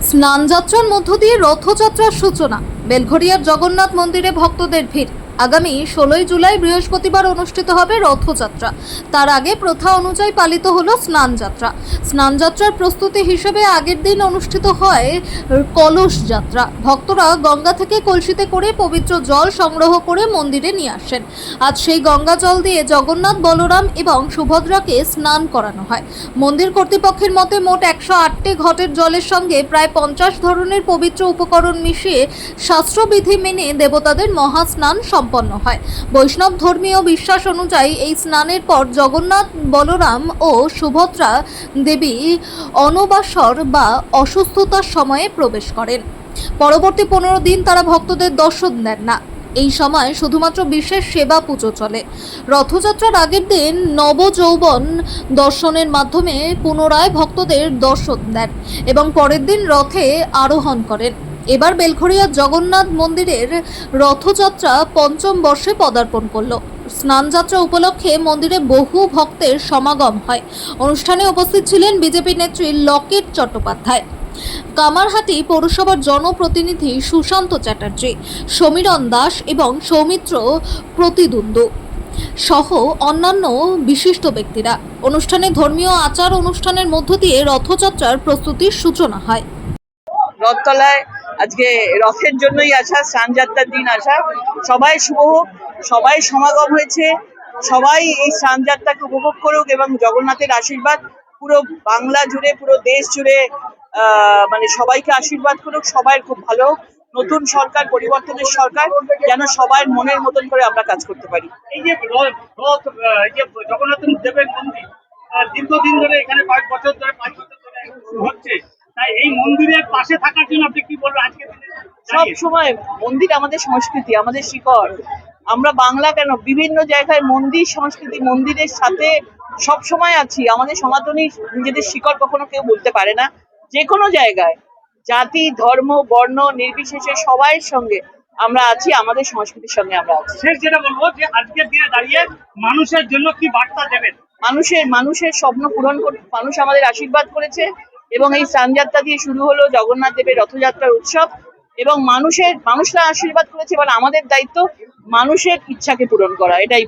স্নানযাত্রার মধ্য দিয়ে রথযাত্রার সূচনা। বেলঘরিয়ার জগন্নাথ মন্দিরে ভক্তদের ভিড়। আগামী 16 জুলাই বৃহস্পতিবার অনুষ্ঠিত হবে রথযাত্রা। তার আগে প্রথা অনুযায়ী পালিত হলো স্নানযাত্রা। স্নানযাত্রার প্রস্তুতি হিসেবে আগের দিন অনুষ্ঠিত হয় কলস যাত্রা। ভক্তরা গঙ্গা থেকে কলসিতে করে পবিত্র জল সংগ্রহ করে মন্দিরে নিয়ে আসেন। আজ সেই গঙ্গা জল দিয়ে জগন্নাথ, বলরাম এবং সুভদ্রাকে স্নান করানো হয়। মন্দির কর্তৃপক্ষের মতে মোট 108টি ঘটের জলের সঙ্গে প্রায় 50 ধরনের পবিত্র উপকরণ মিশিয়ে শাস্ত্রবিধি মেনে দেবতাদের মহাস্নান সম্পন্ন হয়। বৈষ্ণব ধর্মীয় বিশ্বাস অনুযায়ী এই স্নানের পর জগন্নাথ, বলরাম ও সুভদ্রা দেবী অনবাসর বা অসুস্থতার সময়ে প্রবেশ করেন। পরবর্তী 15 দিন তারা ভক্তদের দর্শন দেন না। এই সময় শুধুমাত্র বিশেষ সেবা পুজো চলে। রথযাত্রার আগের দিন নবযৌবন দর্শনের মাধ্যমে পুনরায় ভক্তদের দর্শন দেন এবং পরের দিন রথে আরোহণ করেন। এবার বেলঘরিয়ার জগন্নাথ মন্দিরের রথযাত্রা পঞ্চম বর্ষে পদার্পণ করল। স্নানযাত্রা উপলক্ষে মন্দিরে বহু ভক্তের সমাগম হয়। অনুষ্ঠানে উপস্থিত ছিলেন বিজেপি নেত্রী লকেট চট্টোপাধ্যায়, কামারহাটি পৌরসভার জনপ্রতিনিধি সুশান্ত চ্যাটার্জি, সমীরণ দাস এবং সৌমিত্র প্রতিদ্বন্দ্ব সহ অন্যান্য বিশিষ্ট ব্যক্তিরা। অনুষ্ঠানে ধর্মীয় আচার অনুষ্ঠানের মধ্য দিয়ে রথযাত্রার প্রস্তুতির সূচনা হয়। রথতলায় আজকে রথের জন্যই আসা, স্নানযাত্রার দিন আসা। সবাই শুভ হোক, সবাই সমাগম হয়েছে, সবাই এই স্নানযাত্রাকে উপভোগ করুক এবং জগন্নাথের আশীর্বাদ পুরো বাংলা জুড়ে, পুরো দেশ জুড়ে মানে সবাইকে আশীর্বাদ করুক। সবাই খুব ভালো হোক। নতুন সরকার, পরিবর্তনের সরকার, যেন সবার মনের মতন করে আমরা কাজ করতে পারি। এই যে রথ, এই যে জগন্নাথ দেবের মন্দির দীর্ঘদিন ধরে এখানে কয়েক বছর ধরে, 5 বছর ধরে হচ্ছে, তাই এই মন্দিরের পাশে থাকার জন্য আপনি কি বলবেন? আজকে সব সময় মন্দির আমাদের সংস্কৃতি, আমাদের শিকড়। আমরা বাংলা কেন, বিভিন্ন জায়গায় মন্দির সংস্কৃতি, মন্দিরের সাথে সব সময় আছি। আমাদের সনাতনী নিজেদের শিকড় কখনো কেউ বলতে পারে না। যে কোনো জায়গায় জাতি, ধর্ম, বর্ণ নির্বিশেষে সবাইয়ের সঙ্গে আমরা আছি, আমাদের সংস্কৃতির সঙ্গে আমরা আছি। শেষ যেটা বলবো যে আজকের দিনে দাঁড়িয়ে মানুষের জন্য কি বার্তা দেবেন? মানুষের স্বপ্ন পূরণ করতে মানুষ আমাদের আশীর্বাদ করেছে এবং এই স্নানযাত্রা দিয়ে শুরু হলো জগন্নাথ দেবের রথযাত্রার উৎসব এবং মানুষরা আশীর্বাদ করেছে। এবার আমাদের দায়িত্ব মানুষের ইচ্ছাকে পূরণ করা, এটাই।